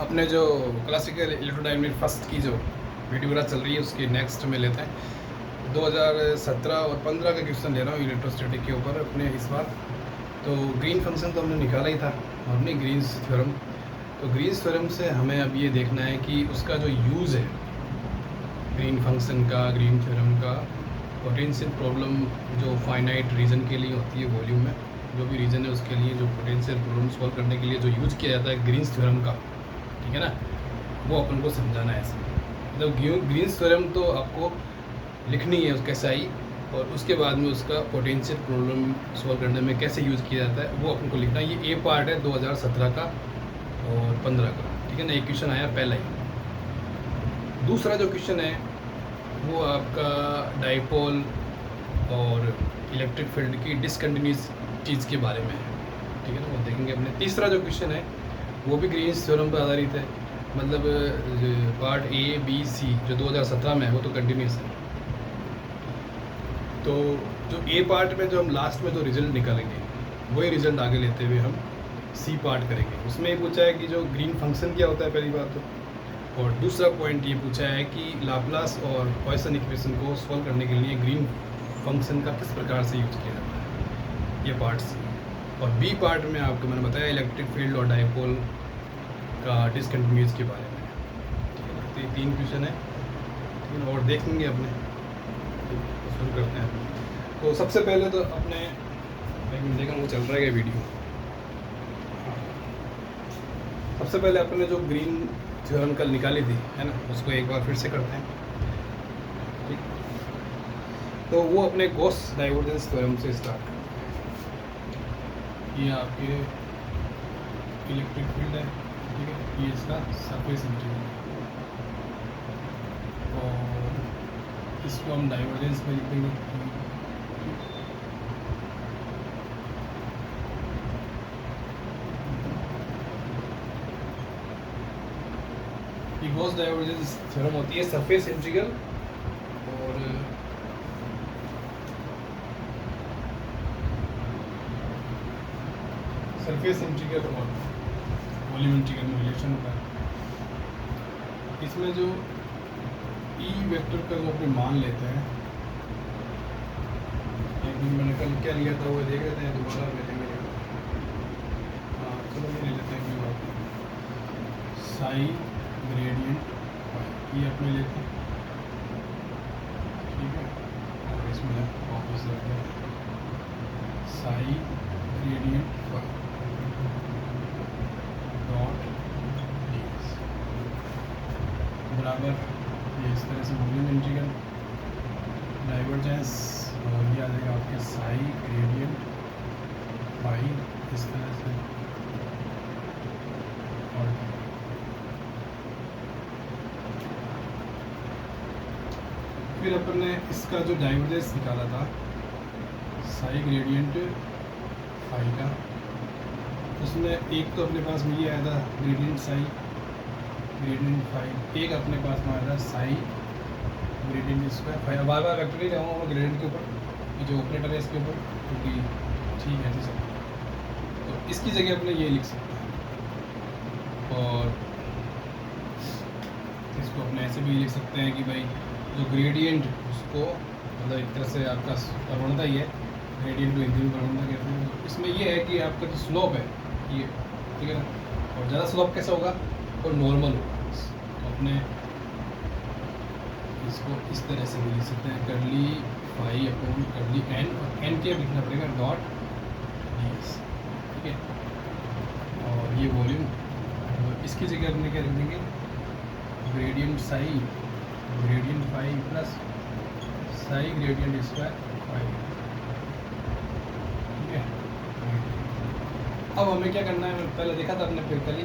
अपने जो classical electrodynamic first की जो वीडियो वगैरह चल रही है उसके नेक्स्ट में लेते हैं। 2017 और 15 का क्वेश्चन ले रहा हूँ इलेक्ट्रोस्टैटिक के ऊपर अपने इस बार। तो ग्रीन फंक्शन तो हमने निकाला ही था और नहीं ग्रीन्स थ्योरम। तो ग्रीन्स थ्योरम से हमें अब ये देखना है कि उसका जो यूज़ है ग्रीन फंक्शन का, ग्रीन थ्योरम का, पोटेंशियल प्रॉब्लम जो फाइनाइट रीजन के लिए होती है वॉल्यूम में, जो भी रीजन है उसके लिए जो पोटेंशियल प्रॉब्लम सॉल्व करने के लिए जो यूज़ किया जाता है ग्रीन्स थ्योरम का, ठीक है ना, वो अपन को समझाना है ऐसे। मतलब ग्रीन्स थ्योरम तो आपको लिखनी है कैसे आई, और उसके बाद में उसका पोटेंशियल प्रॉब्लम सॉल्व करने में कैसे यूज़ किया जाता है वो अपन को लिखना है। ये ए पार्ट है 2017 का और 15 का, ठीक है ना। एक क्वेश्चन आया पहला ही। दूसरा जो क्वेश्चन है वो आपका डाइपोल और इलेक्ट्रिक फील्ड की डिसकंटिन्यूस चीज़ के बारे में है, ठीक है ना, वो देखेंगे अपने। तीसरा जो क्वेश्चन है वो भी ग्रीन्स थ्योरम पर आधारित है, मतलब पार्ट ए बी सी जो 2017 में है वो तो कंटिन्यूस है। तो जो ए पार्ट में जो हम लास्ट में जो रिजल्ट निकालेंगे वही रिजल्ट आगे लेते हुए हम सी पार्ट करेंगे। उसमें ये पूछा है कि जो ग्रीन फंक्शन क्या होता है पहली बात तो, और दूसरा पॉइंट ये पूछा है कि लाप्लास और पॉइसन इक्वेशन को सॉल्व करने के लिए ग्रीन फंक्शन का किस प्रकार से यूज किया जाता है, ये पार्ट सी। और बी पार्ट में आपको मैंने बताया इलेक्ट्रिक फील्ड और डाइपोल का डिसकंटिन्यूस के बारे में, ठीक है ना। तो ये 3 क्वेश्चन है, ठीक है, और देखेंगे अपने, शुरू करते हैं। तो सबसे पहले तो अपने एक मिनट देखा वो चल रहा है वीडियो। सबसे पहले अपने जो ग्रीन थ्योरम कल निकाली थी है ना, उसको एक बार फिर से करते हैं, ठीक। तो वो अपने गॉस डाइवर्जेंस थ्योरम से स्टार्ट करते हैं। ये आपके इलेक्ट्रिक फील्ड है, ठीक है, ये इसका सरफेस इंटीग्रल है और इसको हम डाइवर्जेंस में लिख देंगे। गॉस डाइवर्जेंस थ्योरम होती है सरफेस इंटीग्रल और सरफेस इंटीग्रल और वॉल्यूम इंटीग्रल में रिलेशन होता है। इसमें जो ई वेक्टर का जो अपने मान लेते हैं, एक दिन मैंने कल क्या लिया था वो देख लेते हैं, दोबारा ले लेंगे। हाँ चलो ये ले लेते हैं कोई बात नहीं। साई ग्रेडियंट ये अपने लेते हैं, ठीक है, और इसमें वापस लेते हैं साई ग्रेडियंट डॉट ds बराबर ये इस तरह से वॉल्यूम इंटीग्रल डाइवर्जेंस, और ये आ जाएगा आपके साई ग्रेडियंट फाई इस तरह से, और फिर अपन ने इसका जो डाइवर्जेंस निकाला था साई ग्रेडियंट फाई का, उसमें एक तो अपने पास में ये आया था ग्रेडियंट साई ग्रेडियंट फाई, एक अपने पास में आया था साई ग्रेडियंट स्क्वायर फाई। बार बार वेक्टर नहीं जाऊँगा मैं ग्रेडियंट के ऊपर, ये जो ऑपरेटर है इसके ऊपर, क्योंकि ठीक है ऐसे। तो इसकी जगह अपने ये लिख सकते हैं, और इसको अपने ऐसे भी लिख सकते हैं कि भाई जो ग्रेडियंट उसको मतलब एक तरह से आपका प्रवणता ही है, ग्रेडियंट को हिंदी में प्रवणता कहते हैं। तो इसमें ये है कि आपका जो स्लोप है ये, ठीक है ना, और ज़्यादा स्लोप कैसा होगा और नॉर्मल होगा। तो अपने इसको इस तरह से भी लिख सकते हैं करली फाई अपॉन करली एन, और एन के लिखना पड़ेगा डॉट ds, ठीक है। और ये वॉल्यूम, इसकी जगह अपने क्या लिख देंगे gradient psi gradient phi plus psi gradient square phi, ठीक है। अब हमें क्या करना है, पहले देखा था अपने फिर कल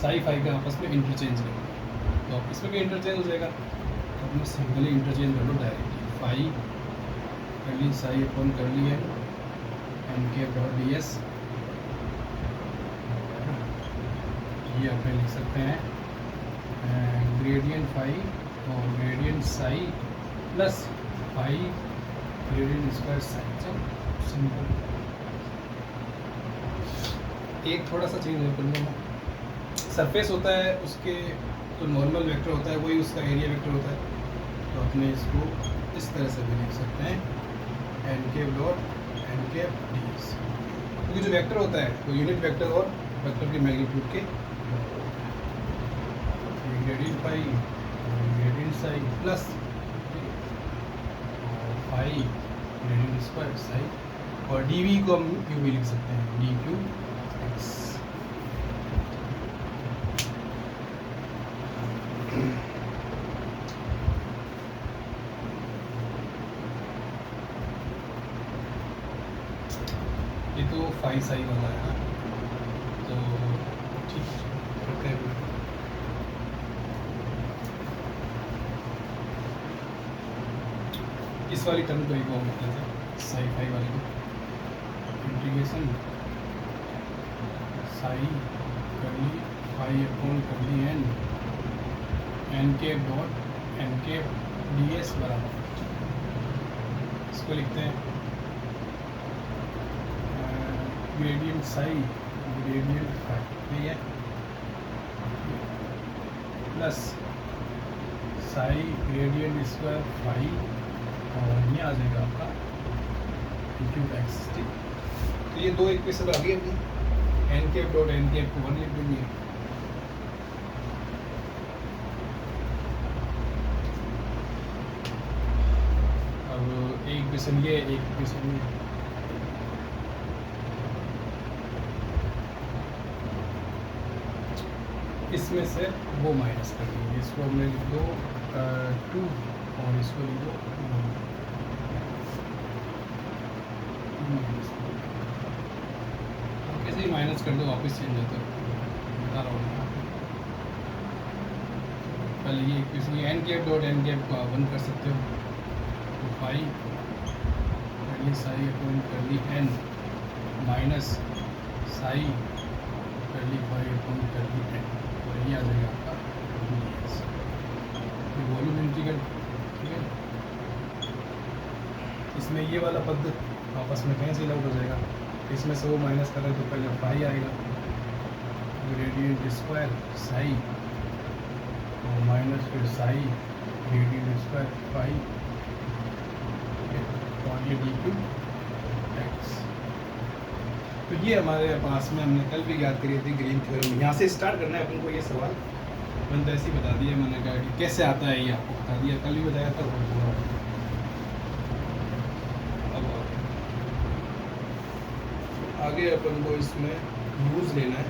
साई फाई का आपस में इंटरचेंज करना। तो अब इसमें भी इंटरचेंज हो जाएगा, तो अपने सिंपली इंटरचेंज कर लो डायरेक्टली, फाई कर ली psi upon curly N के डॉट डी एस, ये अपने लिख सकते हैं ग्रेडियंट फाई और gradient psi plus phi gradient square psi. चलो सिंपल, एक थोड़ा सा चेंज कर लूँगा, सरफेस होता है उसके जो नॉर्मल वेक्टर होता है वही उसका एरिया वेक्टर होता है। तो अपने इसको इस तरह से भी लिख सकते हैं N cap dot N cap D S, क्योंकि जो वेक्टर होता है वो यूनिट वेक्टर और वेक्टर के मैग्नीट्यूड के gradient phi gradient psi plus phi gradient square psi, और डी वी को हम क्यू भी लिख सकते हैं डी क्यू एक्स। ये तो फाई साई वाला है ना, तो ठीक करते हैं। इस वाली टर्म को एक और लिख लेते हैं साई फाई वाली को, integration psi curly phi upon curly N cap dot N cap D S बराबर, इसको लिखते हैं ग्रेडियंट साई ग्रेडियंट फाई, ठीक है, plus psi gradient square phi, और ये आ जाएगा आपका क्यूब एक्स। ठीक, तो ये दो इक्वेशन आ गई अपनी, N cap dot N cap को 1 लिख देंगे, अब एक इक्वेशन ये एक इक्वेशन ये, इसमें से वो माइनस कर देंगे, इसको हमने लिख दो 2 और इसको लिख दो कैसे ही माइनस कर दो वापस चेंज होता है, बता रहा हूँ पहले ये equation N cap dot N cap को आप 1 कर सकते हो, तो phi curly psi upon curly N minus psi curly phi upon curly N, और ये आ जाएगा आपका वॉल्यूम इंटीग्रल। ठीक है, इसमें ये वाला पद आपस में कैंसिल आउट हो जाएगा, इसमें से वो माइनस करें तो पहले फाई आएगा ग्रेडियंट स्क्वायर साई और माइनस फिर साई ग्रेडियंट स्क्वायर फाई, और ये डी क्यू एक्स। तो ये हमारे पास में हमने कल भी याद करी थी ग्रीन थ्योरम, यहाँ से स्टार्ट करना है अपन को ये सवाल, मैंने तो ऐसे ही बता दिया, मैंने कहा कि कैसे आता है ये आपको बता दिया, कल भी बताया था। अब आगे अपन को इसमें यूज लेना है,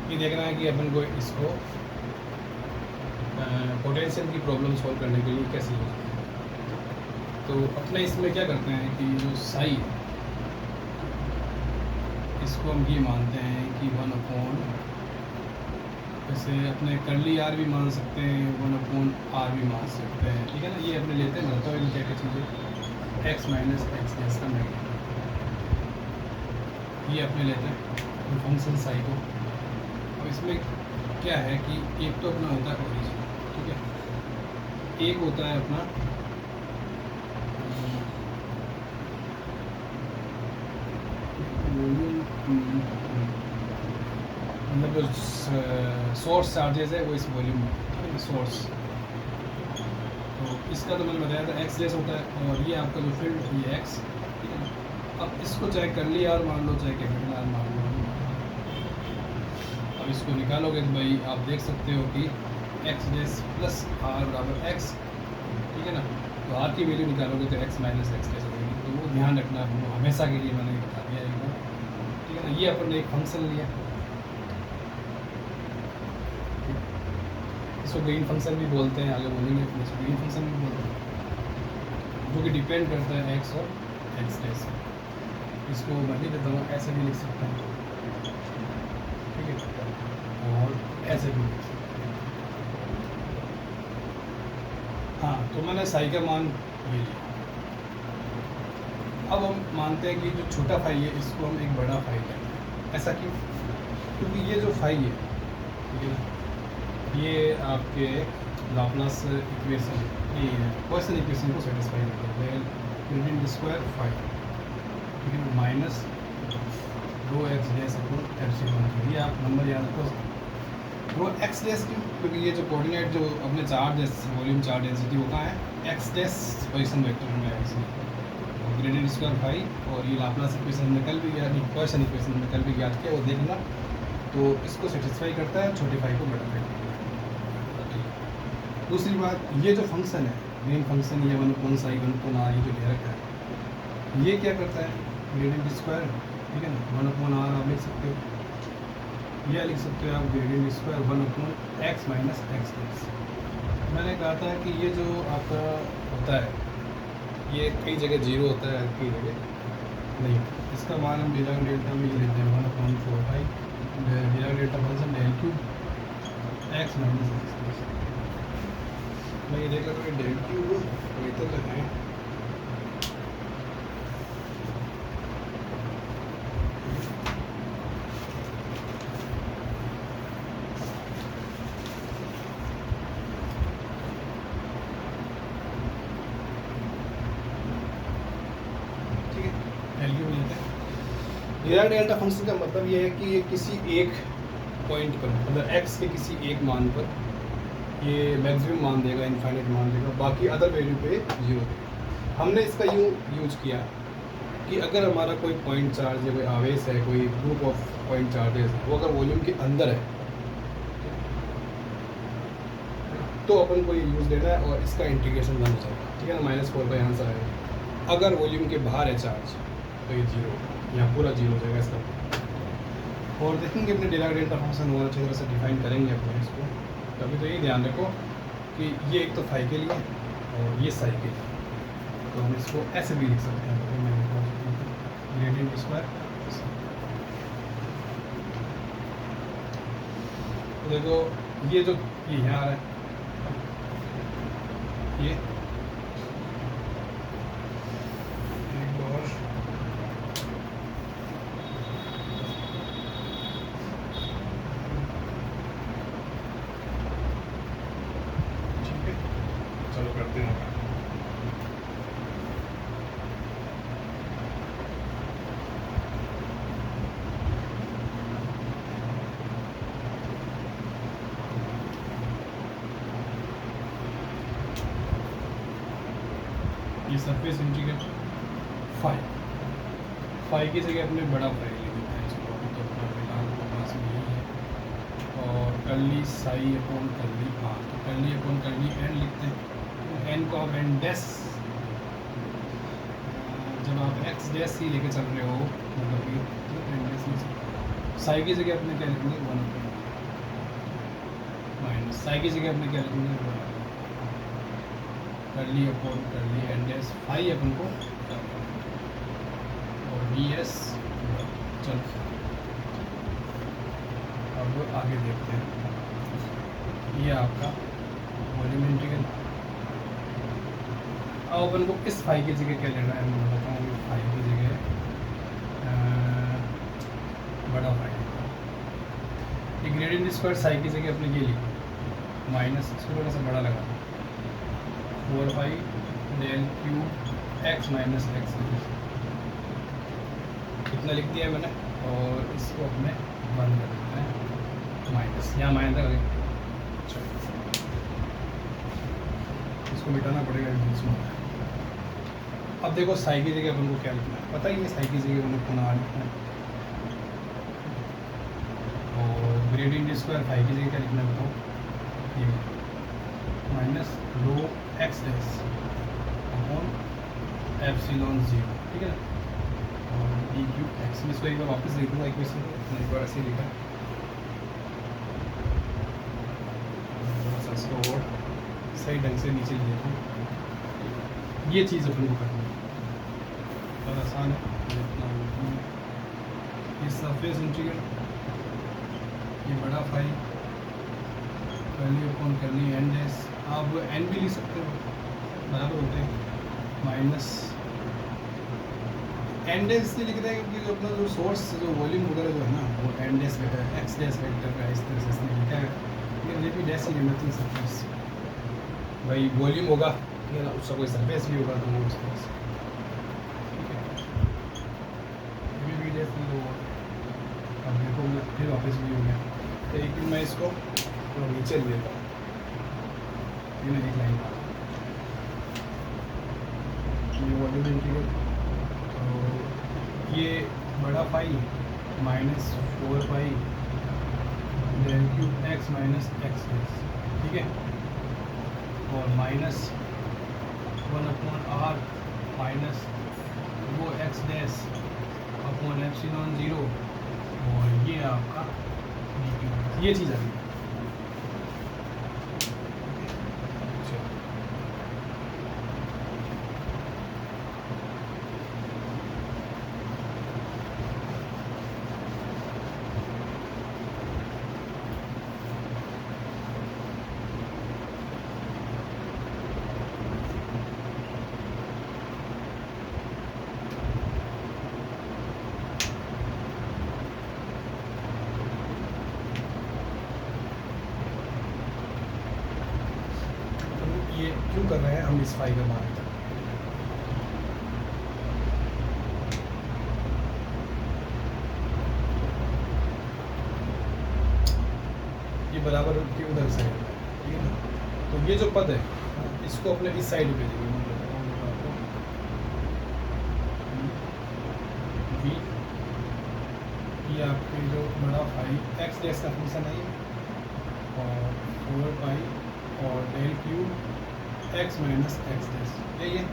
ये देखना है कि अपन को इसको पोटेंशियल की प्रॉब्लम सॉल्व करने के लिए कैसे यूज करें। तो अपने इसमें क्या करते हैं कि जो साई है इसको हम ये मानते हैं कि 1/, जैसे अपने करली आर भी मान सकते हैं, 1/r भी मान सकते हैं, ठीक है ना। ये अपने लेते हैं, बताता हूँ क्या क्या चीज़ें, x माइनस एक्स डैश का मैग्नीट्यूड, ये अपने लेते हैं फंक्शन साई को। अब इसमें क्या है कि एक तो अपना होता है ओरिजिन, ठीक है, एक होता है अपना मतलब जो सोर्स चार्जेस है वो इस वॉल्यूम में, ठीक है, सोर्स। तो इसका तो मैंने बताया था एक्स जैसा होता है, और ये आपका जो फील्ड ये एक्स, ठीक है ना। अब इसको चाहे करली आर मान लो चाहे कैपिटल आर मान लो, अब इसको निकालोगे तो भाई आप देख सकते हो कि एक्स जैस प्लस आर बराबर एक्स, ठीक है ना। तो आर की वैल्यू निकालोगे तो एक्स माइनस एक्स जैसा होगी, तो वो ध्यान रखना हमको हमेशा के लिए, मैंने बता दिया एक बार, ठीक है ना। ये अपन ने एक फंक्शन लिया, इसको ग्रीन फंक्शन भी बोलते हैं, आगे बोलेंगे इसको ग्रीन फंक्शन भी बोलते हैं, जो कि डिपेंड करता है एक्स और एक्स डैश। इसको मैं नहीं देता हूँ, ऐसे भी लिख सकता हूँ, ठीक है, और ऐसे भी लिख सकता हूँ। हाँ, तो मैंने साई का मान ये लिया। अब हम मानते हैं कि जो छोटा फाई है इसको हम एक बड़ा फाई लेते हैं। ऐसा क्यों? क्योंकि ये जो फाई है, ठीक है ना, ये आपके लाप्लास इक्वेशन, ये क्वेश्चन इक्वेशन को सेटिस्फाई करता है, ग्रेडियंट स्क्वायर फाई, ठीक है, minus rho X dash upon epsilon. ये आप नंबर याद रखो। रो एक्स डैश क्यों? क्योंकि ये जो कोऑर्डिनेट जो अपने चार्ज वॉल्यूम चार्ज डेंसिटी वो कहाँ है, एक्स डैश पोजीशन वेक्टर में है इसमें। ग्रेडियंट स्क्वायर फाई और ये लाप्लास इक्वेशन हमने कल भी इक्वेशन हमने कल भी ज्ञात किया, वो देखना। तो इसको सेटिस्फाई करता है, छोटे फाई को बड़ा करता है। दूसरी बात, ये जो फंक्शन है मेन फंक्शन, ये 1/साई 1/r ये जो ले रखा है, ये क्या करता है, ग्रेडियंट स्क्वायर, ठीक है ना, 1/r आप लिख सकते हो, या लिख सकते हो आप gradient square 1/x minus x. मैंने कहा था कि ये जो आपका होता है ये कई जगह जीरो होता है, कई जगह नहीं। इसका मान हम डिराक डेल्टा में ये लेते हैं 1/4 Dirac delta function del cube X minus X. मैं ये देख रहा हूँ डेल क्यूब इतना तो है, डिराक डेल्टा फंक्शन का मतलब ये है कि ये किसी एक पॉइंट पर, मतलब x के किसी एक मान पर ये मैक्सिमम मान देगा, इनफाइनाइट मान देगा, बाकी अदर वैल्यू पे जीरो देगा। हमने इसका यूज किया कि अगर हमारा कोई पॉइंट चार्ज या कोई आवेश है, कोई ग्रुप ऑफ पॉइंट चार्जेस है, वो अगर वॉल्यूम के अंदर है तो अपन को ये यूज़ देना है और इसका इंटीग्रेशन बन जाएगा, ठीक है ना, -4 आंसर आएगा। अगर वॉल्यूम के बाहर है चार्ज तो ये जीरो, यहाँ पूरा जीरो हो जाएगा इसका। और देखेंगे अपने डिराक डेल्टा फंक्शन और अच्छी तरह से डिफाइन करेंगे अपने इसको। तभी तो ये ध्यान रखो कि ये एक तो फाई के लिए और ये साई के लिए, तो हम इसको ऐसे भी लिख सकते हैं, ग्रेडियंट स्क्वायर। तो देखो ये जो ये यहाँ आ रहा है, ये एक और ठीक है, चलो करते हैं। ये सरफेस इंटीग्रल फाई की जगह अपने बड़ा फाई ले लेते हैं इसको, अभी तो अपना फिलहाल पास में यही है। और curly psi upon curly R, तो कर्ली अपॉन कर्ली एन लिखते हैं। एन को आप एन डैश, जब आप एक्स डैश ही लेके चल रहे हो, मतलब कि एन डैश साई की जगह अपने क्या लिखेंगे 1 माइनस साई की जगह अपने क्या लिखेंगे 1 curly upon curly N dash phi अपन को और डी एस। चल अब आगे देखते हैं, ये आपका वॉल्यूम इंटीग्रल। अब अपन को इस फाई की जगह क्या लेना है, मैं बताऊँ कि फाई की जगह बड़ा फाई, ये ग्रेडियंट स्क्वायर साई की जगह अपने ये लिखो माइनस, इसको थोड़ा सा बड़ा लगा 4 del cube X minus X, इतना लिख दिया मैंने। और इसको अपने बंद कर देते हैं माइनस, यहाँ माइनस लगे, इसको मिटाना पड़ेगा बीच में। अब देखो साई की जगह अपन को क्या लिखना है, पता ही है साई की जगह अपन को ना लिखना है। और ग्रेडियंट स्क्वायर फाई की जगह क्या लिखना है बताओ, ये minus rho X dash upon epsilon 0, ठीक है ना। और डी क्यूब एक्स में इसको एक बार वापस लिख दूँगा इक्वेशन को, एक बार ऐसे लिखा, थोड़ा सा इसको और सही ढंग से नीचे लिया था। ये चीज़ अपन को करनी है, बहुत आसान है। ये सरफेस इंटीग्रल, ये बड़ा phi curly upon curly N dash, आप एन भी लिख सकते हो, बराबर होते हैं माइनस एन डैश इसलिए लिख रहे हैं क्योंकि जो अपना जो सोर्स जो वॉल्यूम वगैरह जो है ना, वो एन डैश वेक्टर है, एक्स डैश वेक्टर का इस तरह से इसने लिखा है। लेकिन ये भी डैश ही नथिंग सरफेस, भाई वॉल्यूम होगा ठीक है ना, उसका कोई सरफेस भी होगा तो वो उस तरह से, ठीक है। फिर वापस भी हो गया। तो एक दिन मैं इसको थोड़ा नीचे ले लेता हूँ, ये एक लाइन ये वॉल्यूम इंटीग्रल, तो ये बड़ा pi minus 4 pi del cube X minus X, ठीक है, और माइनस 1/r माइनस वो एक्स डैश अपॉन एप्सिलॉन 0, और ये आपका ये चीज़ आ गई। ये क्यों कर रहे हैं हम इस फाई का मान, ये बराबर की उधर साइड है, ठीक है ना। तो ये जो पद है इसको अपने इस साइड पे भेजेंगे, ये आपके जो बड़ा फाई एक्स डैश का फंक्शन है और 4 पाई और del cube X minus X dash, यही है।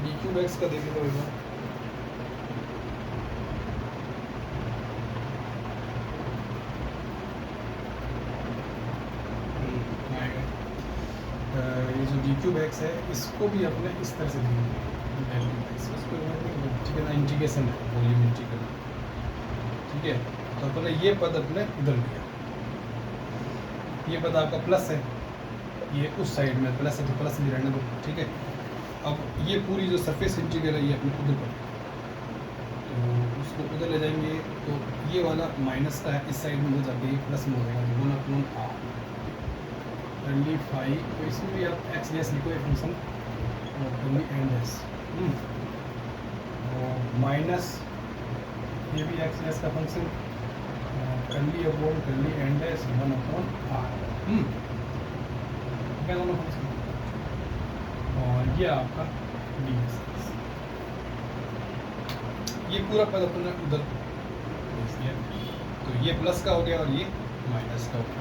डी क्यूब एक्स का देखें तो एक ये जो डी क्यूब एक्स है इसको भी अपने इस तरह से देंगे, इसको ठीक है ना, इंटीग्रेशन है वॉल्यूम इंटीग्रल, ठीक है। तो अपने ये पद अपने इधर लिया, ये पद आपका प्लस है, ये उस साइड में प्लस है तो प्लस भी रहने दो, ठीक है। अब ये पूरी जो सरफेस इंटीग्रल है ये अपने उधर पर, तो उसको उधर ले जाएंगे तो ये वाला माइनस का है, इस साइड में हो जाके ये प्लस में हो जाएगा, 1/r कर्ली फाई, तो इसमें भी आप एक्स डैश लिखो एक फंक्शन और कर्ली एन डैश, और माइनस ये भी एक्स डैश का function curly upon curly N dash 1/r, क्या दोनों फंक्शन, और ये आपका डी एक्स, ये पूरा पद अपने उधर भेज दिया, तो ये प्लस का हो गया और ये माइनस का हो गया,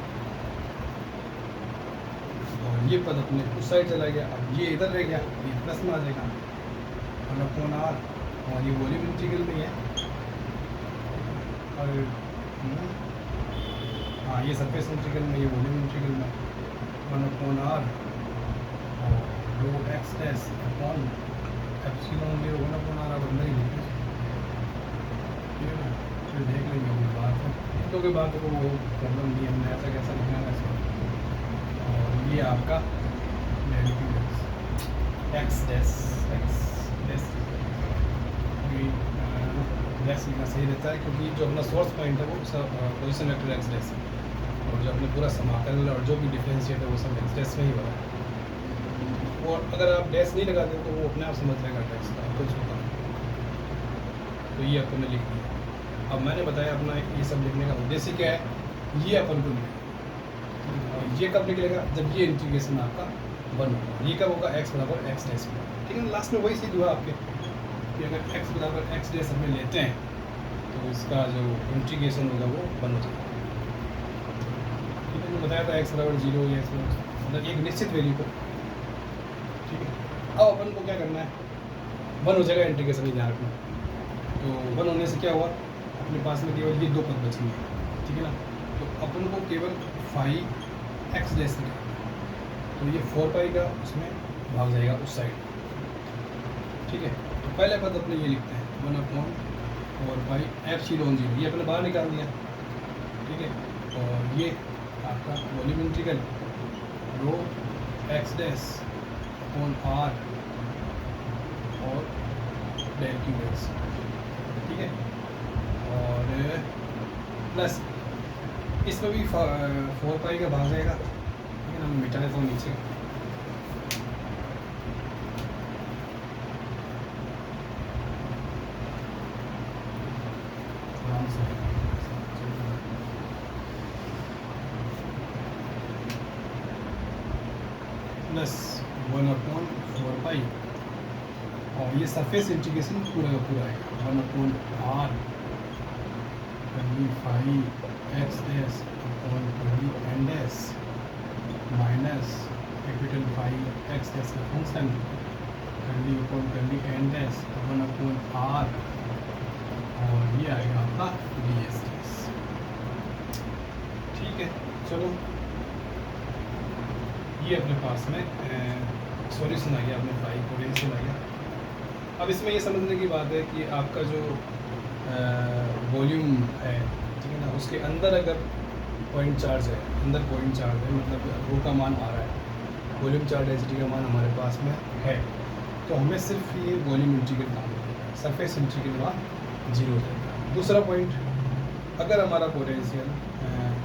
और ये पद अपने उस साइड चला गया। अब ये इधर रह गया, ये प्लस में आ जाएगा 1/r, और ये वॉल्यूम इंटीग्रल में है, और हाँ ये सरफेस इंटीग्रल में, ये वॉल्यूम इंटीग्रल में 1/r और rho X dash upon epsilon 0 1/r आप अंदर ही लिखें, ठीक है ना। फिर देख लेंगे अपनी बात है, तो के बाद को वो प्रॉब्लम नहीं, हमने ऐसा कैसा लिखना है इसको, और ये आपका एक्स डैश डैश लिखना सही रहता है, क्योंकि जो अपना सोर्स पॉइंट है वो सब पोजीशन वेक्टर एक्स डैश है, और जो अपने पूरा समाकल और जो भी डिफरेंशिएट है वो सब एक्स डैश में ही हो रहा है, और अगर आप डैश नहीं लगाते तो वो अपने आप समझ लेगा टैक्स का कुछ होगा। तो ये अपन ने लिख दिया। अब मैंने बताया अपना ये सब लिखने का उद्देश्य क्या है, ये अपन को लिखा, ये कब निकलेगा जब ये इंटीग्रेशन आपका 1 होगा, ये कब होगा x बराबर एक्स डैश में, ठीक है ना। लास्ट में वही चीज़ हुआ आपके कि अगर x बराबर एक्स डैश हमें लेते हैं तो इसका जो इंटीग्रेशन होगा वो 1 हो जाएगा, ठीक है। मैंने बताया था x बराबर 0 या x बराबर मतलब एक निश्चित वैल्यू को, ठीक है। अब अपन को क्या करना है, 1 हो जाएगा इंटीग्रेशन ही ध्यान रखना, तो 1 होने से क्या हुआ, अपने पास में केवल ये 2 पद बचेंगे, ठीक है ना। तो अपन को केवल फाई एक्स डैश निकालना है, तो ये 4 पाई का उसमें भाग जाएगा उस साइड, ठीक है। तो पहले पद अपने ये लिखते हैं 1/4 पाई एप्सिलॉन 0, ये अपने बाहर निकाल दिया, ठीक है। और ये आपका वॉल्यूम इंटीग्रल रो एक्स डैश अपॉन r और डेल क्यूब एक्स, ठीक है। और प्लस इसमें भी 4 पाई का भाग जाएगा, ठीक है ना। मैं मिटा देता हूँ नीचे, प्लस 1/4 पाई, और ये सरफेस इंटीग्रेशन पूरा का पूरा आएगा 1/r curly phi X S upon curly N S minus capital phi X S का function curly upon curly N S 1/r, और ये आएगा आपका डी एस डी एस। ठीक है, चलो ये अपने पास में सॉल्यूशन आ गया, अपने फाई पोटेंशियल आ गया। अब इसमें ये समझने की बात है कि आपका जो वॉल्यूम है, ठीक है ना, उसके अंदर अगर पॉइंट चार्ज है, अंदर पॉइंट चार्ज है, मतलब रो का मान आ रहा है, वॉल्यूम चार्ज डेंसिटी का मान हमारे पास में है, तो हमें सिर्फ ये वॉल्यूम इंटीग्रल काम करेगा, सरफेस इंटीग्रल वहाँ 0 हो जाएगा। दूसरा पॉइंट, अगर हमारा पोटेंशियल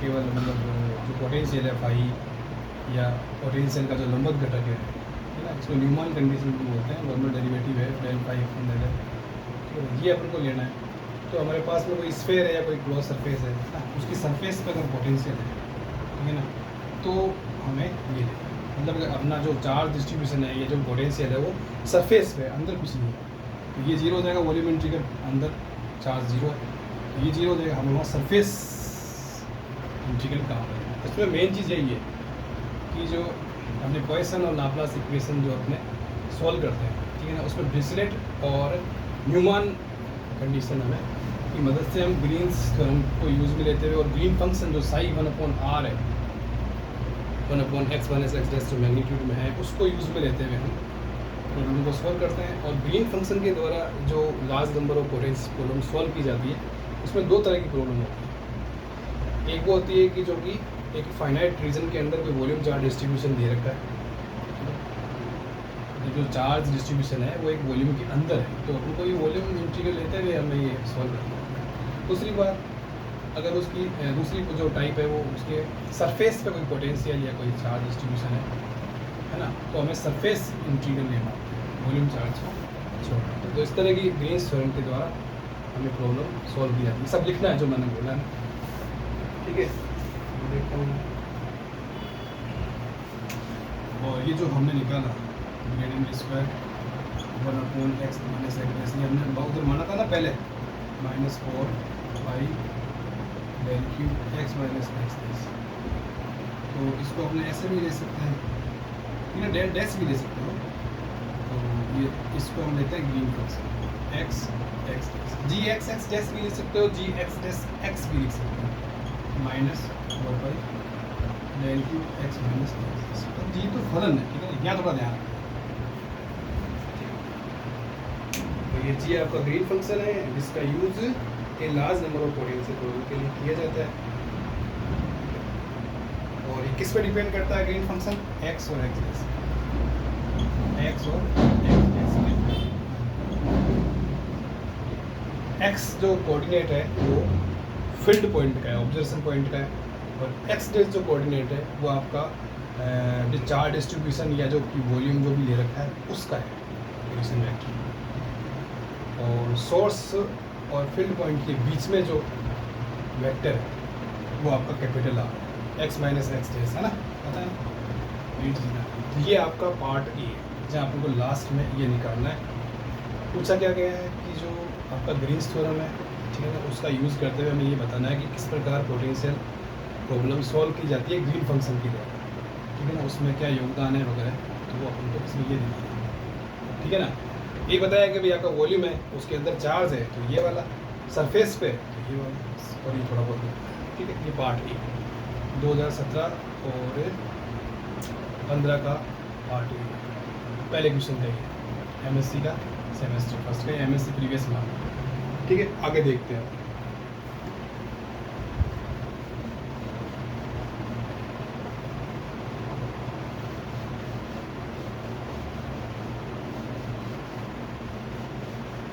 केवल मतलब जो पोटेंशियल है फाई या पोटेंशियल का जो लंबवत घटक है ना, इसको न्यूमैन कंडीशन भी बोलते हैं, नॉर्मल डेरिवेटिव है del phi upon del L, तो ये अपन को लेना है। तो हमारे पास में कोई स्फेयर है या कोई क्लोज सरफेस है ना, उसकी सरफेस पे अगर पोटेंशियल है, ठीक है ना, तो हमें ये लेना है, मतलब अपना जो चार्ज डिस्ट्रीब्यूशन है, ये जो पोटेंशियल है वो सरफेस पे, अंदर कुछ नहीं है, तो ये 0 हो जाएगा वॉल्यूम इंटीग्रल, अंदर चार्ज 0 है, तो ये 0 हो जाएगा, हमें वहाँ सरफेस इंटीग्रल काम करेगा। इसमें मेन चीज़ यही है कि जो अपने पॉइसन और लाप्लास इक्वेशन जो अपने सॉल्व करते हैं, ठीक है ना, उसमें डिरिचलेट और न्यूमैन कंडीशन हमें की मदद से हम ग्रीन्स थ्योरम को यूज़ में लेते हुए, और ग्रीन फंक्शन जो साई 1/r है, 1/x - x' जो मैग्नीट्यूड में है, उसको यूज़ में लेते हुए हम प्रॉब्लम को सॉल्व करते हैं। और ग्रीन फंक्शन के द्वारा जो large number of potential problem solve की जाती है, उसमें 2 तरह की प्रॉब्लम होती है। एक वो होती है कि जो कि एक फाइनाइट रीजन के अंदर कोई वॉल्यूम चार्ज डिस्ट्रीब्यूशन दे रखा है, जो चार्ज डिस्ट्रीब्यूशन है वो एक वॉल्यूम के अंदर है, तो उनको ये वॉल्यूम इंटीग्रल लेते हुए हमें ये सॉल्व करना है। दूसरी बात, अगर उसकी दूसरी जो टाइप है वो उसके सरफेस पे कोई पोटेंशियल या कोई चार्ज डिस्ट्रीब्यूशन है ना, तो हमें सरफेस इंटीग्रल लेना होता है, वॉल्यूम चार्ज को छोड़ना। तो इस तरह की ग्रीन्स थ्योरम के द्वारा हमें प्रॉब्लम सॉल्व की जाती है। सब लिखना है जो मैंने बोला है, ठीक है। देखता हूँ, और ये जो हमने निकाला ग्रेडियंट स्क्वायर 1/x - x, ये हमने उधर माना था ना पहले, -4 pi del cube x - x, तो इसको अपने ऐसे भी ले सकते हैं, ठीक है, डेल डैश भी ले सकते हो। तो ये इसको हम लेते हैं green function x x g x x dash भी ले सकते हो, g x डैश x भी लिख सकते हो, -4 pi del cube x - x। तो जी तो फलन है, ठीक है, यहाँ थोड़ा ध्यान रखना। तो ये जी आपका ग्रीन फंक्शन है, जिसका use a large number of potential problem के लिए किया जाता है। और ये किस पे डिपेंड करता है ग्रीन फंक्शन? x और x, x और x जो कोऑर्डिनेट है वो फील्ड पॉइंट का है, ऑब्जर्वेशन पॉइंट का है, और x डैश जो कोऑर्डिनेट है वो आपका चार्ज डिस्ट्रीब्यूशन या जो कि वॉल्यूम जो भी ले रखा है उसका है पोजीशन वेक्टर। और सोर्स और फील्ड पॉइंट के बीच में जो वेक्टर है वो आपका कैपिटल आर है, x - x डैश है ना, पता है। ये आपका पार्ट ए है, जहाँ आपको लास्ट में ये निकालना है। पूछा क्या गया है कि जो आपका ग्रीन्स थ्योरम है, ठीक है ना, उसका यूज़ करते हुए हमें ये बताना है कि किस प्रकार पोटेंशियल प्रॉब्लम सॉल्व की जाती है ग्रीन फंक्शन की द्वारा, ठीक है ना, उसमें क्या योगदान है वगैरह, तो वो अपन को इसमें ये दिखाना है, ठीक है ना। ये बताया कि भाई आपका वॉल्यूम है, उसके अंदर चार्ज है, तो ये वाला सरफेस पे तो ये वाला, और ये थोड़ा बहुत, ठीक है। ये पार्ट ए 2017 और 15 का पार्ट ए, पहले क्वेश्चन का ये एमएससी का सेमेस्टर फर्स्ट का, एमएससी प्रीवियस मार्क, ठीक है। आगे देखते हैं।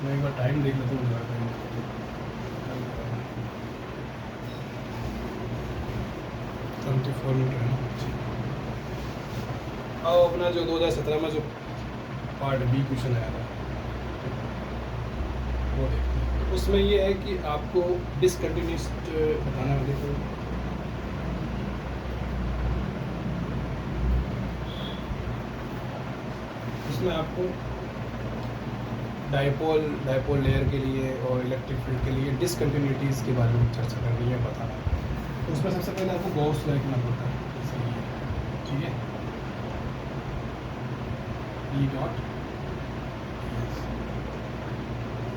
मैं एक बार टाइम देख लेता हूँ, 24 मिनट है ना। अब अपना जो 2017 में जो पार्ट बी क्वेश्चन आया था वो देखते हैं। तो उसमें ये है कि आपको डिसकंटिन्यूस बताना है, देखो उसमें आपको डायपोल लेयर के लिए और इलेक्ट्रिक फील्ड के लिए डिसकंटिन्यूटीज़ के बारे में चर्चा करनी है, बताना है। तो उसमें सबसे पहले आपको गॉस लॉ लिखना पड़ता है, ठीक है, ई डॉट,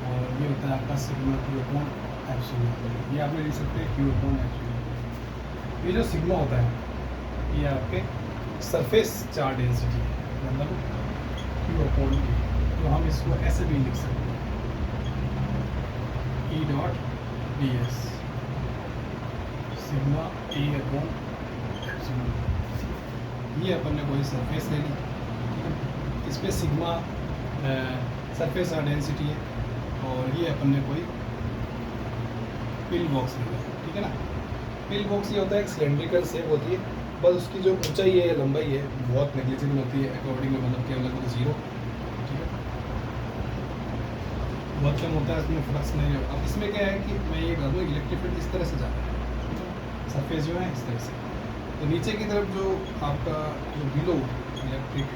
और ये होता है आपका सिग्मा क्यू अपॉन एप्सिलॉन। ये आप लिख सकते हैं क्यू अपॉन एप्सिलॉन। ये जो सिग्मा होता है ये आपके सरफेस चार्ज डेंसिटी है, मतलब क्यू अपॉन ई। तो हम इसको ऐसे भी लिख सकते हैं, E dot D S sigma A upon epsilon. ये अपन ने कोई सरफेस ले ली, इस पर सिग्मा सरफेस चार्ज डेंसिटी है, और ये अपन ने कोई पिल बॉक्स लिया, ठीक है ना। पिल बॉक्स ये होता है एक सिलेंड्रिकल शेप होती है, बस उसकी जो ऊंचाई है लंबाई है बहुत नेग्लिजिबल होती है, अकॉर्डिंग मतलब कि लगभग 0, ठीक है, बहुत कम होता है, इसमें फ्लक्स नहीं होगा। अब इसमें क्या है कि मैं ये कर दूँ इलेक्ट्रिक फील्ड इस तरह से जा रहा है, सरफेस जो है इस तरह से, तो नीचे की तरफ जो आपका जो बिलो इलेक्ट्रिक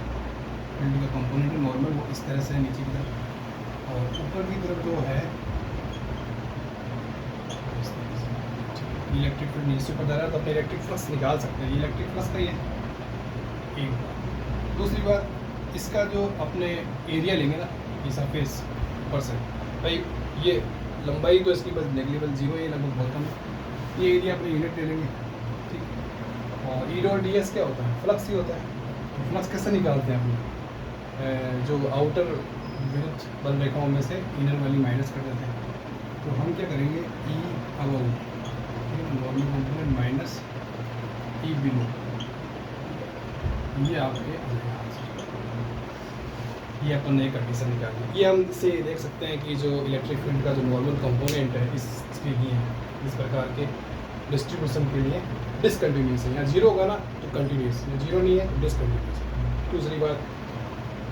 फील्ड का कंपोनेंट है नॉर्मल, वो इस तरह से है नीचे की तरफ, और ऊपर की तरफ जो है इलेक्ट्रिक फील्ड नीचे ऊपर जा रहा है, तो अपने इलेक्ट्रिक फ्लक्स निकाल सकते हैं। ये इलेक्ट्रिक फ्लक्स का ही है एक बात। दूसरी बात, इसका जो अपने एरिया लेंगे ना, ये सरफेस ऊपर से, भाई ये लंबाई तो इसकी बस नेग्लिजिबल 0 है, लगभग बहुत कम है। ये एरिया अपने यूनिट ले लेंगे, ठीक। और ई डॉट डी एस क्या होता है, फ्लक्स ही होता है। तो फ्लक्स कैसे निकालते हैं अपने, जो आउटर विरुद्ध बल रेखाओं में से इनर वाली माइनस कर देते हैं। तो हम क्या करेंगे, ई अबव नॉर्मल कंपोनेंट माइनस ई बिलो, ये आपके ये अपन ने कंडीशन निकाली। ये हम से देख सकते हैं कि जो इलेक्ट्रिक फील्ड का जो नॉर्मल कंपोनेंट है इसके लिए इस प्रकार के डिस्ट्रीब्यूशन के लिए डिसकंटिन्यूस है। यहाँ 0 होगा ना तो कंटिन्यूस, 0 नहीं है तो डिसकंटिन्यूस। दूसरी बात,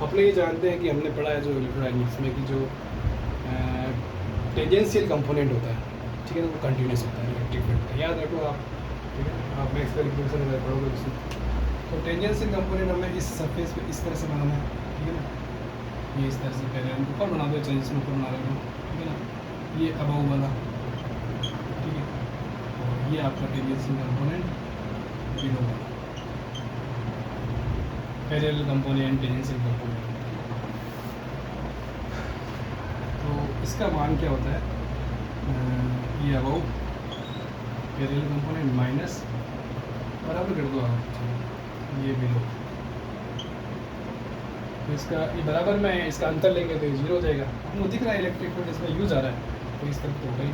अपने ये जानते हैं कि हमने पढ़ा है जो इलेक्ट्रोडायनेमिक्स में कि जो टेंजेंशियल कंपोनेंट होता है, ठीक है ना, वो कंटिन्यूस होता है इलेक्ट्रिक फील्ड का, याद रखो आप, ठीक है। आप मैक्स का इक्वेशन अगर पढ़ोगे उसमें, तो टेंजेंशियल कंपोनेंट हमें इस सरफेस पे इस तरह से बनाना है, ठीक है ना। ये इस तरह से पहले हम ऊपर बना दो, चाहे इसमें ऊपर बना रहे हो, ठीक है ना। ये अबव वाला, ठीक है, और ये आपका टेंजेंशियल कंपोनेंट बिलो वाला, पैरेलल कंपोनेंट, टेंजेंशियल कंपोनेंट। तो इसका मान क्या होता है, ये अबव पैरेलल कंपोनेंट माइनस बराबर कर दो आप, ये बिलो। तो इसका ये बराबर में है, इसका अंतर लेंगे तो ये 0 हो जाएगा। आपको दिख रहा है इलेक्ट्रिक फील्ड इसमें यूज आ रहा है, तो इस तरफ तो होगा ही,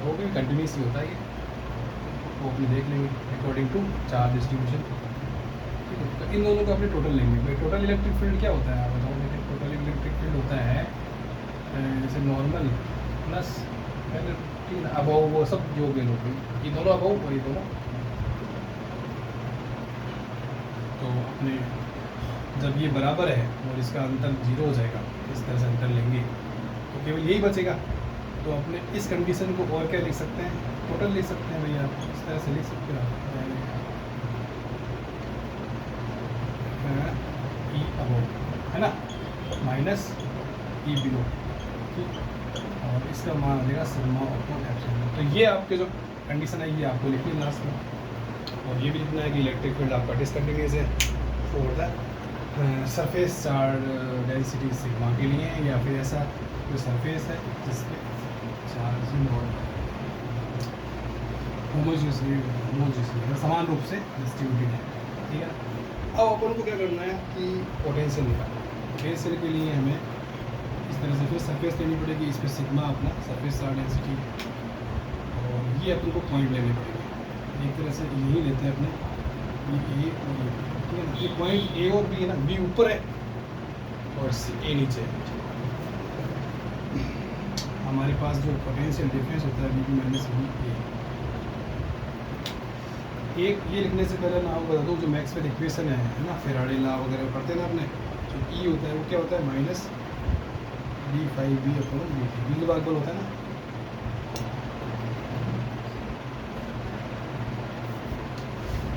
वो भी कंटिन्यूस ही होता है ये, वो अपने देख लेंगे अकॉर्डिंग टू चार्ज डिस्ट्रीब्यूशन, ठीक है। तो इन दोनों को अपने टोटल लेंगे। भाई टोटल इलेक्ट्रिक फील्ड क्या होता है आप बताओ। देखिए टोटल इलेक्ट्रिक फील्ड होता है जैसे नॉर्मल प्लस अबव, वो सब जो भी लोग, ये दोनों अबव और ये दोनों, तो अपने जब ये बराबर है और इसका अंतर 0 हो जाएगा, इस तरह से अंतर लेंगे तो केवल यही बचेगा। तो अपने इस कंडीशन को और क्या लिख सकते हैं, टोटल लिख सकते हैं भैया, इस तरह से लिख सकते हो ई अबव, है ना, माइनस ई बिलो, ठीक, और इसका मान आ जाएगा सिग्मा अपॉन एप्सिलॉन। तो ये आपके जो कंडीशन है ये आपको लिखनी है लास्ट में, और ये भी लिखना है कि इलेक्ट्रिक फील्ड आपका डिसकंटिन्यूस है for the surface charge density sigma के लिए, या फिर ऐसा जो सरफेस है जिसके चार्जिंग और होमोजिनियसली समान रूप से डिस्ट्रीब्यूटेड है, ठीक है। अब अपन को क्या करना है कि पोटेंशियल निकालना है। पोटेंशियल के लिए हमें इस तरह से फिर सरफेस लेनी पड़ेगी, इस पर सिग्मा अपना सरफेस चार्ज डेंसिटी, और ये अपन को पॉइंट लेने पड़ेंगे। एक तरह से यही लेते हैं अपने, ये ए और ये, ठीक है ना। ये पॉइंट ए और बी है ना, बी ऊपर है और ए नीचे है। हमारे पास जो पोटेंशियल डिफरेंस होता है बी माइनस बी ए, एक ये लिखने से पहले ना आपको बता दूँ जो मैक्सवेल इक्वेशन है ना, फेराडे लॉ वगैरह पढ़ते हैं ना अपने, जो ई होता है वो क्या होता है माइनस d5b अपॉन dt, बिंदु भाग बल होता है ना।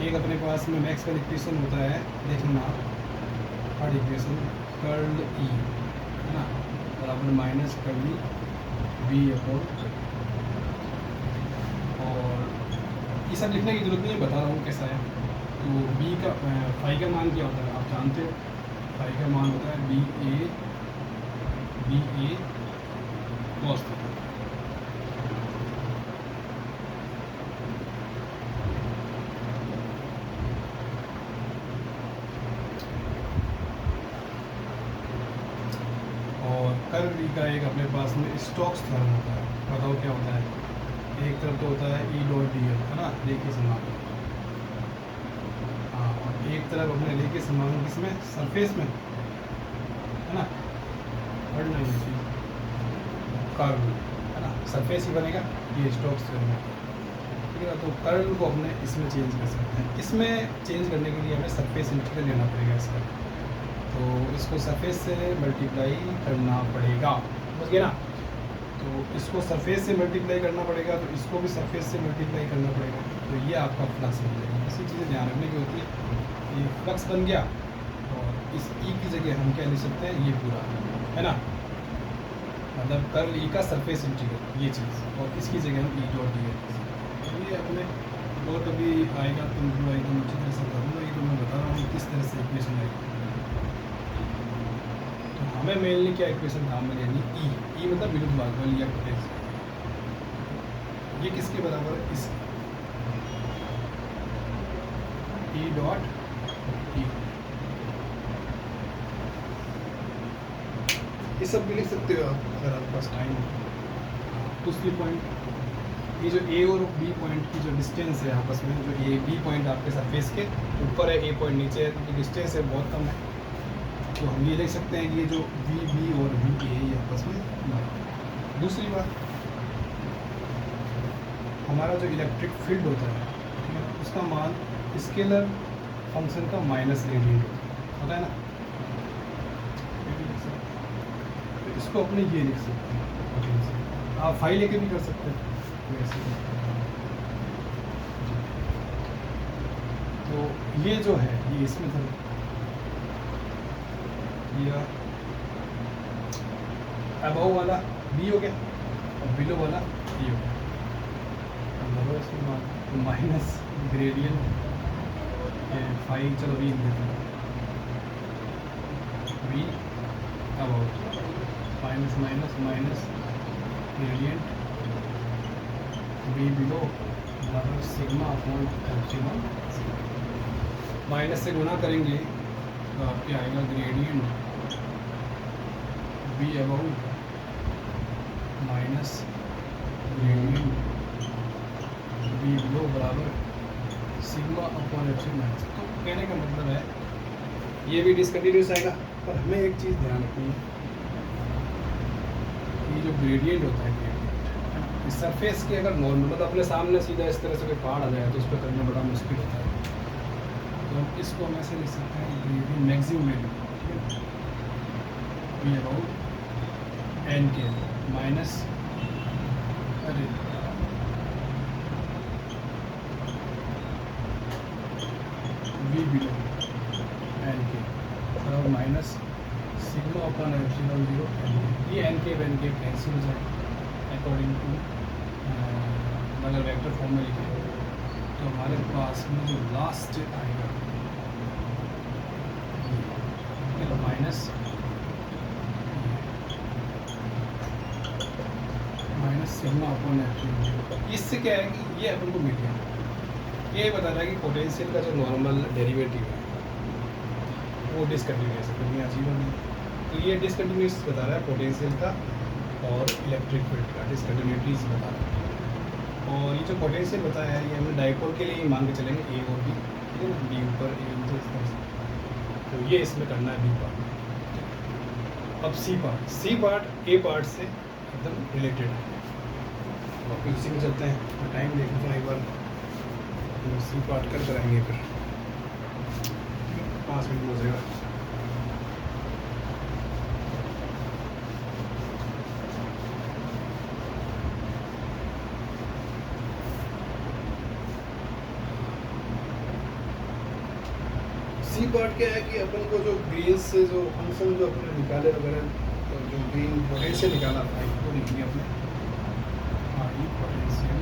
एक अपने पास में मैक्सवेल इक्वेशन होता है, देखना थर्ड इक्वेशन, कर्ल ई है ना बराबर माइनस कर्ल बी अपॉन, और ये सब लिखने की जरूरत नहीं है, बता रहा हूँ कैसा है। तो बी का फाई का मान क्या होता है आप जानते हो, फाई का मान होता है बी ए कॉस थीटा। और कर्ल बी का एक अपने पास में स्टोक्स थ्योरम होता है, बताओ क्या होता है। एक तरफ तो होता है ई डॉट डी एल है ना, रेखीय समाकलन, हाँ, और एक तरफ अपने रेखीय समाकलन किसमें, सरफेस में है ना, पढ़ना ये चीज़ कर्ल है ना, सरफेस ही बनेगा, ये स्टोक्स थ्योरम है, ठीक है। तो कर्ल को अपने इसमें चेंज कर सकते हैं, इसमें चेंज करने के लिए हमें सरफेस इंटीग्रल लेना पड़ेगा इसका, तो इसको सरफेस से मल्टीप्लाई करना पड़ेगा, समझ गए ना। तो इसको सरफेस से मल्टीप्लाई करना पड़ेगा, तो इसको भी सरफेस से मल्टीप्लाई करना पड़ेगा, तो ये आपका फ्लक्स बन जाएगा। इसी चीज़ें ध्यान रखने की होती है। ये फ्लक्स बन गया, और इस ई की जगह हम क्या लिख सकते हैं, ये पूरा है ना, मतलब कर्ल ई का सरफेस इंटीग्रल ये चीज़, और इसकी जगह हम ई डॉट डी एल, ये अपने और कभी आएगा तो मैं एकदम अच्छी तरह से करूँगा, ये तो मैं बता रहा हूँ किस तरह से इक्वेशन आएगी। तो हमें मेनली क्या इक्वेशन काम में लेनी, ई मतलब विरुद्ध भागफल या पोटेंशियल, ये किसके बराबर है, इस ई डॉट ई, ये सब भी लिख सकते हो आप अगर आपके पास टाइम हो। दूसरी पॉइंट, ये जो ए और बी पॉइंट की जो डिस्टेंस है आपस में, जो ए बी पॉइंट आपके सरफेस के ऊपर है, ए पॉइंट नीचे है, तो डिस्टेंस है बहुत कम है, तो हम ये देख सकते हैं कि ये जो वी बी और वी ए ये आपस में ना। दूसरी बात, हमारा जो इलेक्ट्रिक फील्ड होता है, ठीक है, उसका मान स्केलर फंक्शन का माइनस ग्रेडियंट होता है ना, तो इसको अपने ये लिख सकते हैं पोटेंशियल, आप फाइल लेके भी कर सकते हैं वैसे। तो ये जो है ये इसमें था, ये अबव वाला बी हो गया और बिलो वाला ए हो गया, इसमें माइनस ग्रेडियंट फाइव, चलो बी देते हैं, be about minus minus minus gradient be below बराबर सिग्मा अपॉन एप्सिलॉन, माइनस से गुना करेंगे तो आपके आएगा gradient be about minus gradient be below बराबर सिग्मा अपॉन एप्सिलॉन। तो कहने का मतलब है ये भी डिसकंटिन्यूस आएगा, पर हमें एक चीज़ ध्यान रखनी है, ये जो ग्रेडियंट होता है, ग्रेडियंट इस सरफेस के अगर नॉर्मल मतलब अपने सामने सीधा इस तरह से कोई पहाड़ आ जाए तो उस पर करना बड़ा मुश्किल होता है, तो हम इसको हम ऐसे लिख सकते हैं ग्रेडियंट मैक्सिमम वैल्यू, ठीक है, बी अबाउट एन के माइनस अरे वी बिलो एन के बराबर minus sigma upon epsilon 0 N के, ये एन के कैंसिल हो जाए अकॉर्डिंग टू, अगर वेक्टर फॉर्म में लिखें तो हमारे पास में जो लास्ट आएगा माइनस सिग्मा अपॉन एप्सिलॉन। इससे क्या है कि ये अपन को मिल गया, ये बता रहा है कि पोटेंशियल का जो नॉर्मल डेरिवेटिव है वो डिसकंटिन्यूस है, यहाँ जीरो नहीं, तो ये डिसकंटिन्यूस बता रहा है पोटेंशियल का और इलेक्ट्रिक फील्ड का डिसकंटिन्यूटीज बता रहा है। और ये जो पोटेंशियल बताया है ये हमें डाइपोल के लिए मान के चलेंगे, ए और बी, ठीक है ना, बी ऊपर ए नीचे इस तरह से, तो ये इसमें करना है बी पार्ट। अब सी पार्ट ए पार्ट से एकदम रिलेटेड है, वापस उसी में चलते हैं, टाइम देख लेते हैं एक बार, सी पार्ट कर कराएंगे फिर 5 मिनट हो जाएगा। सी इजी पार्ट क्या है कि अपन को जो ग्रीन से जो फंक्शन जो अपने निकाले वगैरह, तो जो ग्रीन पोटेंशियल निकाला था वो लिखेंगे अपने आई पोटेंशियल,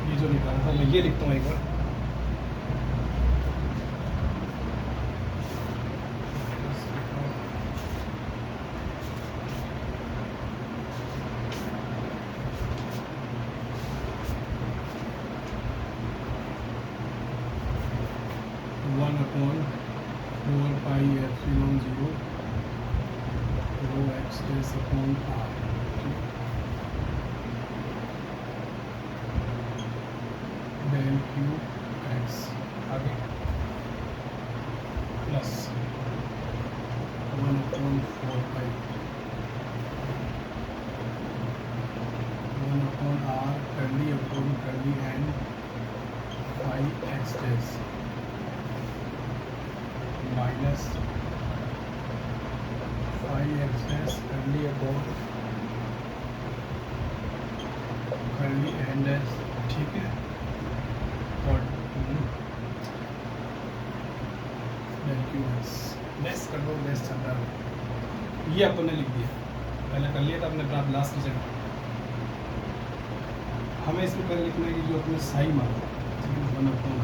ये जो निकाला था मैं ये लिखता हूँ एक बार। One upon 4πε0 rho X dash upon R, del Q X आगे plus 1 upon 4π 1 upon R curly upon curly and five X dash minus 5x dash curly upon curly and डेस, ठीक है। और डेल क्यू एक्स डेस कर दो, डेस चल रहा है, ये अपन ने लिख दिया, पहले कर लिया था अपने अपना लास्ट रिजल्ट। हमें इसमें पहले लिखना है कि जो अपने साई माना, ठीक है, 1 अपॉन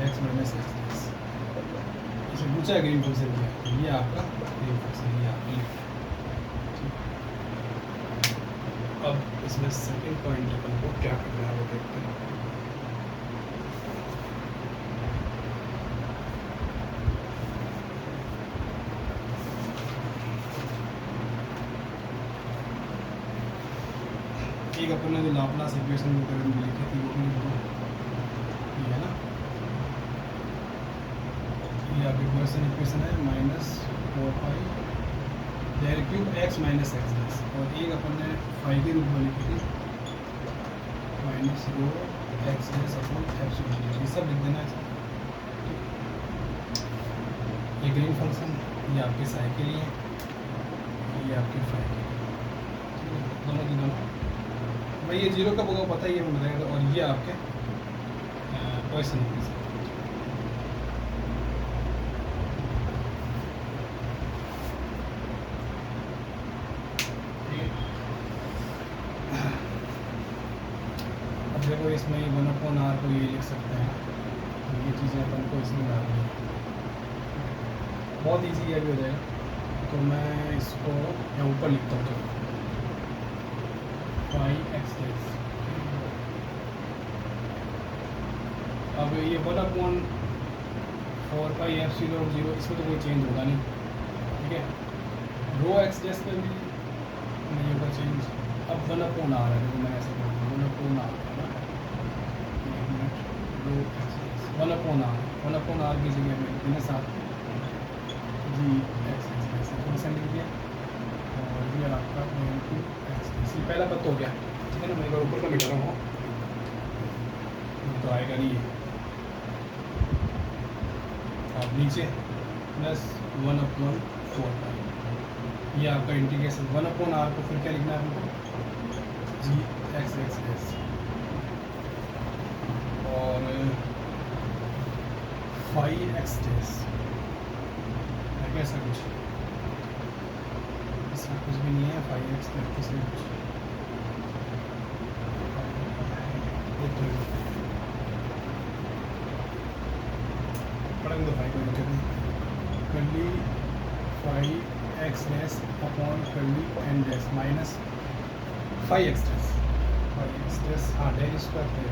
एक्स माइनस एक्स डेस, इसे पूछा है ग्रीन फंक्शन क्या है, ये आपका ग्रीन फंक्शन, ये आपका लिखा है। अब इसमें सेकंड पॉइंट अपन को क्या करना है वो देखते हैं। एक अपन ने जो लाप्लास इक्वेशन में लिखी थी वो भी लिख दो, ये है ना, ये आपकी क्वेश्चन इक्वेशन है -4π del cube X minus X dash, और एक अपन ने फाइव के रूप में लिखी थी -रो एक्स डेस अपॉन एप्सिलॉन, ये सब लिख देना है। ये ग्रीन फंक्शन, ये आपके साई के लिए, ये आपके फाइव के लिए, दोनों की दोनों भाई, ये जीरो कब होगा पता ही है मुझे, और ये आपके क्वेश्चन इक्वेशन। अब देखो इसमें 1 अपॉन आर को ये लिख सकते हैं, तो ये चीज़ें अपन को इसमें डालनी है, बहुत इजी है, भी हो जाएगा। तो मैं इसको यहाँ ऊपर लिखता हूँ, चलो 5x डेस, अब ये 1 अपॉन 4π एप्सिलॉन 0, इसमें तो कोई चेंज होगा नहीं, ठीक है। रो एक्स डेस पे भी नहीं होगा चेंज। अब 1 अपॉन आर है, देखो मैं ऐसे बोलूँ 1 अपॉन आर है ना, एक minute, rho X dash 1 upon R की जगह में मैंने साथ जी एक्स डेस फंक्शन लिख दिया, और ये आपका एक्स, पहला पद तो हो गया, ठीक है ना। मैं एक बार ऊपर का मिटा रहा हूँ तो आएगा नहीं है, अब नीचे प्लस 1 अपॉन 4π, ये आपका इंटीग्रेशन 1 अपॉन आर को फिर क्या लिखना है हमको, जी एक्स एक्स एस, और 5x डेस, ऐसा कुछ, इसमें कुछ भी नहीं है, 5x डेस से कुछ पढ़ेंगे, 5x days upon curly and days minus 5x डेस, हाँ डेल स्क्वायर है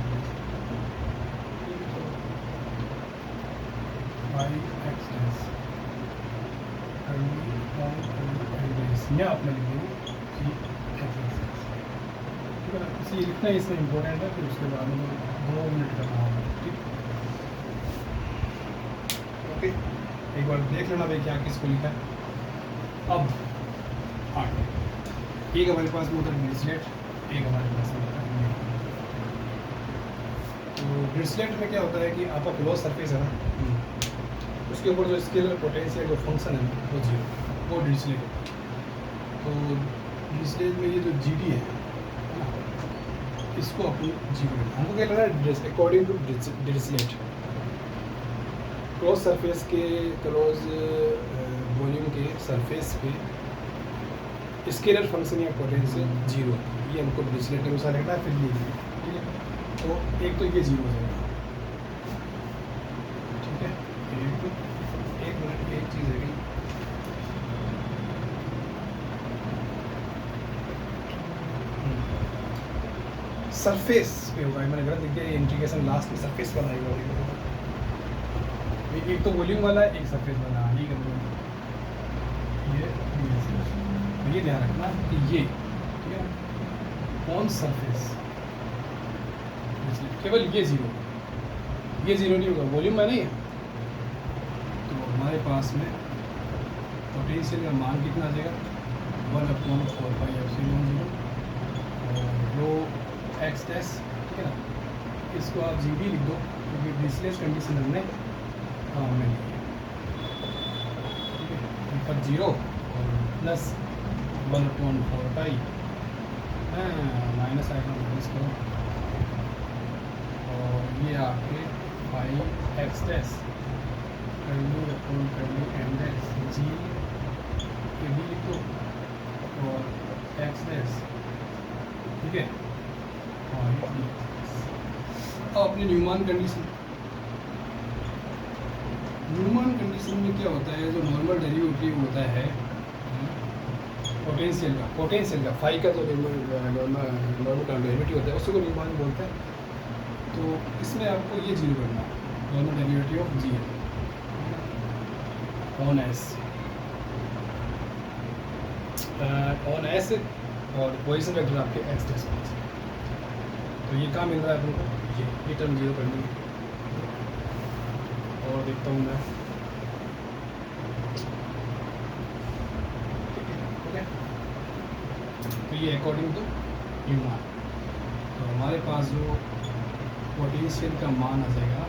5x dash curly upon and डेस, यह आपने लिख देंगे कि x, ठीक है ना। इसी लिखना ही इसमें इम्पोर्टेंट है, फिर उसके बाद में 2 मिनट करना होगा, ठीक। ओके, एक बार देख लेना भाई क्या किसको लिखा है। अब आगे एक हमारे पास में होता है डिरिचलेट, एक हमारे पास में होता है न्यूटन। तो डिरिचलेट में क्या होता है कि आपका क्लोज सरफेस है ना, उसके ऊपर जो स्केलर पोटेंशियल जो फंक्शन है ना वो जीरो, वो डिरिचलेट है। तो डिरिचलेट में ये जो जी डी है ना, इसको अपन जीरो, हमको क्या लग रहा है according to Dirichlet cross surface के क्रॉस वॉल्यूम के सरफेस पे स्केलर फंक्शन या पोटेंशियल जीरो, ये हमको डिरिचलेट के अनुसार लिखना है। फिर ये ठीक है, तो एक तो ये जीरो हो जाएगा, ठीक है। एक मिनट, एक चीज़ है कि सरफेस पे होगा, मैंने गलत लिख दिया, इंटीग्रेशन लास्ट में सरफेस पर आएगा। एक तो वॉल्यूम वाला है, एक सरफेस वाला, ये कर लो। ये ध्यान रखना कि ये ठीक है ऑन सरफेस केवल ये जीरो नहीं होगा, वॉल्यूम में नहीं है। तो हमारे पास में पोटेंशियल का मान कितना आ जाएगा, 1/4πε0 और रो एक्स डैश, ठीक है ना। इसको आप जी भी लिख दो क्योंकि डिरिचलेट कंडीशन हमने काम में ली है, ठीक है। ऊपर जीरो और प्लस 1/4π माइनस आएगा, माइनस करो, और ये आपके 5x डैश करनी एम डैश जी ये भी लिख दो और x डैश, ठीक है। और अपनी न्यूमान कंडीशन में क्या होता है, जो नॉर्मल डेरिवेटिव होता है पोटेंशियल का फाई का जो नॉर्मल डेरिवेटिव होता है उसको न्यूमान बोलते हैं। तो इसमें आपको ये जीरो करना है, नॉर्मल डेरिवेटिव ऑफ जी है ऑन एस और पोजीशन वेक्टर आपके एक्स डैश। तो ये कहाँ मिल रहा है अपन को, ये टर्म जीरो करनी है। और देखता हूँ मैं, तो ये अकॉर्डिंग टू न्यूमान। तो हमारे पास जो पोटेंशियल का मान आ जाएगा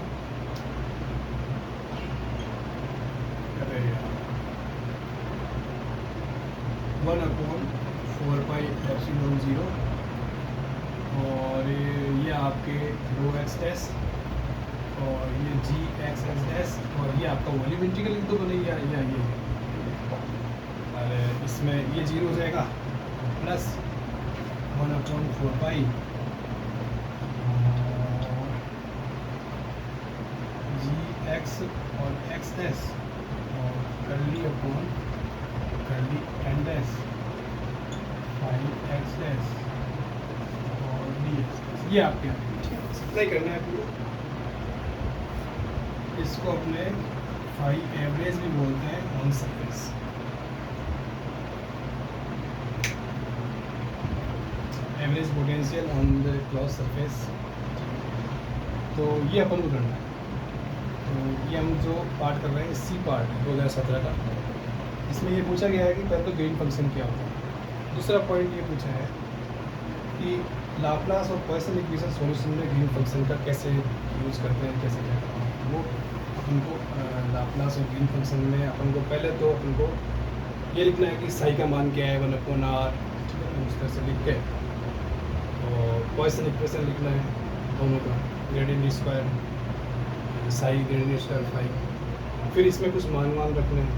1/4πε0 और ये आपके रो एक्स डैश और ये जी एक्स डैश और ये आपका वॉल्यूम इंटीग्रल तो बनेगा या ये, और इसमें ये जीरो हो जाएगा प्लस 1/4π जी एक्स और एक्स डैश और करली upon curly N dash 5x dash और dx, ये आपके सप्लाई करना है आपको। इसको अपने फाई एवरेज भी बोलते हैं on surface. Average potential on the clause surface, तो ये अपन को करना है। तो ये हम जो पार्ट कर रहे हैं सी पार्ट 2017 का, इसमें ये पूछा गया है कि पहले तो ग्रीन फंक्शन क्या होता है। दूसरा पॉइंट ये पूछा है कि लाप्लास और पॉइसन इक्वेशन सॉल्यूशन में ग्रीन फंक्शन का कैसे यूज़ करते हैं, कैसे क्या करते हैं। वो अपन को लाप्लास और ग्रीन फंक्शन में अपन को पहले तो अपन को ये लिखना है कि साई का मान क्या है 1/r, ठीक है, उस तरह से लिख के, और पॉइसन इक्वेशन लिखना है दोनों का, gradient square psi gradient square phi. फिर इसमें कुछ मान रखने हैं,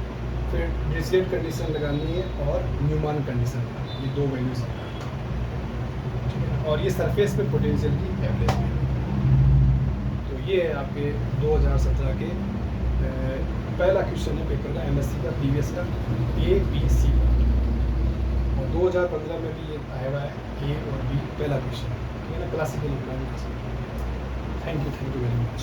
फिर डिरिचलेट कंडीशन लगानी है और न्यूमान कंडीशन, ये दो वैल्यूज हैं, ठीक है। और ये सरफेस पे पोटेंशियल की एवरेज है। तो ये है आपके 2017 के पहला क्वेश्चन है पेपर का, एमएससी का, प्रीवियस का, ए बी सी। और 2015 में भी ये आया हुआ है ए और बी पहला क्वेश्चन, ठीक है ना, classical economics. Thank you very much.